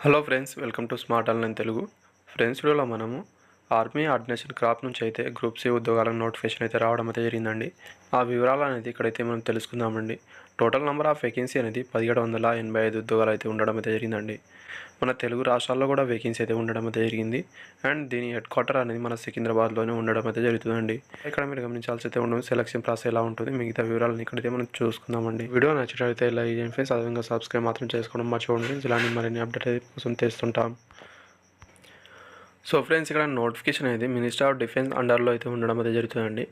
Hello friends, welcome to smart online Telugu. Friends, వీడియోలో మనము army ordination crop నుంచి అయితే గ్రూప్ సి ఉద్యోగాలకు నోటిఫికేషన్ అయితే రావడం అయితే జరిగిందండి. ఆ వివరాలు అనేది ఇక్కడైతే మనం తెలుసుకుందామండి. టోటల్ నెంబర్ ఆఫ్ వేకెన్సీ అనేది 1785 ఉద్యోగాలు అయితే ఉండడం అయితే జరిగిందండి. మన తెలుగు రాష్ట్రాల్లో కూడా వేకెన్సీ అయితే ఉండడం అయితే జరిగింది. అండ్ దీని హెడ్ క్వార్టర్ అనేది మన సికింద్రాబాద్లోనే ఉండడం అయితే జరుగుతుందండి. ఇక్కడ మీరు గమనించాల్సి అయితే ఉండదు, సెలక్షన్ ప్రాసెస్ ఎలా ఉంటుంది, మిగతా వివరాలను ఇక్కడైతే మనం చూసుకుందామండి. వీడియో నచ్చినట్లయితే లైక్ చేయండి ఫ్రెండ్స్, అదేవిధంగా సబ్స్క్రైబ్ మాత్రం చేసుకోవడం మర్చిపోండి. ఇలాంటి మరిన్ని అప్డేట్ అయితే కోసం తెస్తుంటాం. సో ఫ్రెండ్స్, ఇక్కడ నోటిఫికేషన్ అనేది మినిస్టర్ ఆఫ్ డిఫెన్స్ అండర్లో అయితే ఉండడం అయితే జరుగుతుందండి.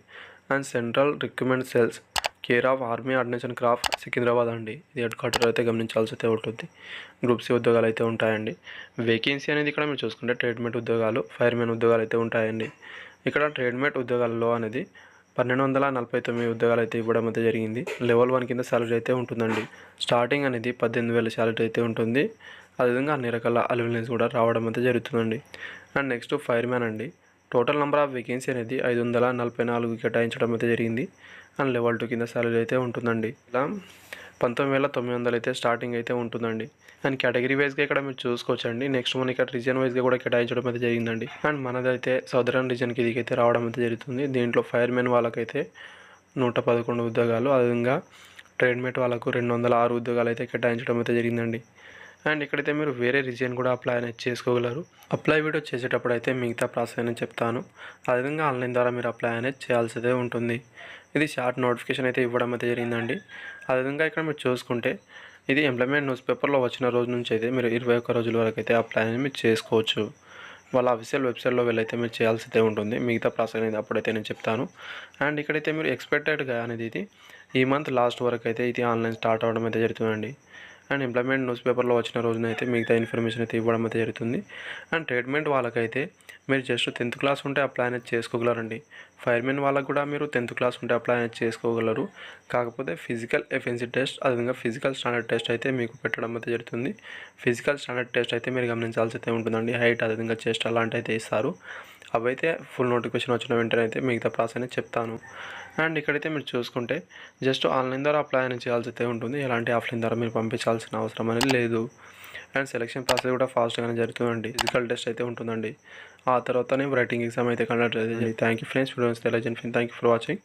And central recruitment cells care of army ordination craft Secunderabad అండి. ఇది హెడ్ క్వార్టర్ అయితే గమనించాల్సి అయితే ఉంటుంది. గ్రూప్ సి ఉద్యోగాలు అయితే ఉంటాయండి. వేకెన్సీ అనేది ఇక్కడ మీరు చూసుకుంటే ట్రేడ్మేట్ ఉద్యోగాలు, ఫైర్మెన్ ఉద్యోగాలు అయితే ఉంటాయండి. ఇక్కడ ట్రేడ్మేట్ ఉద్యోగాల్లో అనేది 1249 ఉద్యోగాలు అయితే ఇవ్వడం అయితే జరిగింది. లెవెల్ 1 కింద సాలరీ అయితే ఉంటుందండి. స్టార్టింగ్ అనేది 18,000 సాలరీ అయితే ఉంటుంది. అదేవిధంగా అన్ని రకాల అలవెన్స్ కూడా రావడం అయితే జరుగుతుందండి. అండ్ నెక్స్ట్ ఫైర్మ్యాన్ అండి. టోటల్ నెంబర్ ఆఫ్ వేకెన్సీ అనేది 544 కేటాయించడం అయితే జరిగింది. అండ్ లెవెల్ 2 కింద సాలరీ అయితే ఉంటుందండి. ఇలా 19,900 అయితే స్టార్టింగ్ అయితే ఉంటుందండి. అండ్ కేటగిరీ వైజ్గా ఇక్కడ మీరు చూసుకోవచ్చండి. నెక్స్ట్ మనకి ఇక్కడ రీజన్ వైజ్గా కూడా కేటాయించడం అయితే జరిగిందండి. అండ్ మనదైతే సదరన్ రీజన్కి ఇదికైతే రావడం అయితే జరుగుతుంది. దీంట్లో ఫైర్మెన్ వాళ్ళకైతే 111 ఉద్యోగాలు, అదేవిధంగా ట్రేడ్మేట్ వాళ్ళకు 206 ఉద్యోగాలు అయితే కేటాయించడం అయితే జరిగిందండి. అండ్ ఇక్కడైతే మీరు వేరే రీజియన్ కూడా అప్లై అనేది చేసుకోగలరు. అప్లై వీడియో చేసేటప్పుడు అయితే మిగతా ప్రాసెస్ అనేది చెప్తాను. అదేవిధంగా ఆన్లైన్ ద్వారా మీరు అప్లై అనేది చేయాల్సిదే ఉంటుంది. ఇది షార్ట్ నోటిఫికేషన్ అయితే ఇవ్వడం అయితే జరిగిందండి. అదేవిధంగా ఇక్కడ మీరు చూసుకుంటే ఇది ఎంప్లాయ్మెంట్ న్యూస్ పేపర్లో వచ్చిన రోజు నుంచి అయితే మీరు 21 రోజుల వరకు అయితే అప్లై అనేది మీరు చేసుకోవచ్చు. వాళ్ళ అఫీషియల్ వెబ్సైట్లో వెళ్ళైతే మీరు చేయాల్సిదే ఉంటుంది. మిగతా ప్రాసెస్ అనేది అప్పుడైతే నేను చెప్తాను. అండ్ ఇక్కడైతే మీరు ఎక్స్పెక్టెడ్గా అనేది ఇది ఈ మంత్ లాస్ట్ వరకు అయితే ఇది ఆన్లైన్ స్టార్ట్ అవ్వడం అయితే జరుగుతుందండి. అండ్ ఎంప్లాయ్మెంట్ న్యూస్ పేపర్లో వచ్చిన రోజున అయితే మిగతా ఇన్ఫర్మేషన్ అయితే ఇవ్వడం అయితే జరుగుతుంది. అండ్ ట్రీట్మెంట్ వాళ్ళకైతే మీరు జస్ట్ 10th క్లాస్ ఉంటే అప్లై అనేది చేసుకోగలరండి. ఫైర్మెన్ వాళ్ళకు కూడా మీరు 10th క్లాస్ ఉంటే అప్లై అనేది చేసుకోగలరు. కాకపోతే ఫిజికల్ ఎఫిషియన్సీ టెస్ట్, అదేవిధంగా ఫిజికల్ స్టాండర్డ్ టెస్ట్ అయితే మీకు పెట్టడం అయితే జరుగుతుంది. ఫిజికల్ స్టాండర్డ్ టెస్ట్ అయితే మీరు గమనించాల్సి అయితే ఉంటుందండి. హైట్, అదేవిధంగా చెస్ట్ అలాంటి అయితే ఇస్తారు. అవైతే ఫుల్ నోటిఫికేషన్ వచ్చిన వెంటనే అయితే మిగతా ప్రాసెస్ అనేది చెప్తాను. అండ్ ఇక్కడైతే మీరు చూసుకుంటే జస్ట్ ఆన్లైన్ ద్వారా అప్లై అనేది చేయాల్సి అయితే ఉంటుంది. ఎలాంటి ఆఫ్లైన్ ద్వారా మీరు పంపించాల్సిన అవసరం అనేది లేదు. అండ్ సెలక్షన్ ప్రాసెస్ కూడా ఫాస్ట్గానే జరుగుతుందండి. ఫిజికల్ టెస్ట్ అయితే ఉంటుందండి. ఆ తర్వాతనే రైటింగ్ ఎగ్జామ్ అయితే కండక్ట్ అయితే. థ్యాంక్ యూ ఫ్రెండ్స్, వీడియోస్ తెలియజేయండి. Thank you for watching.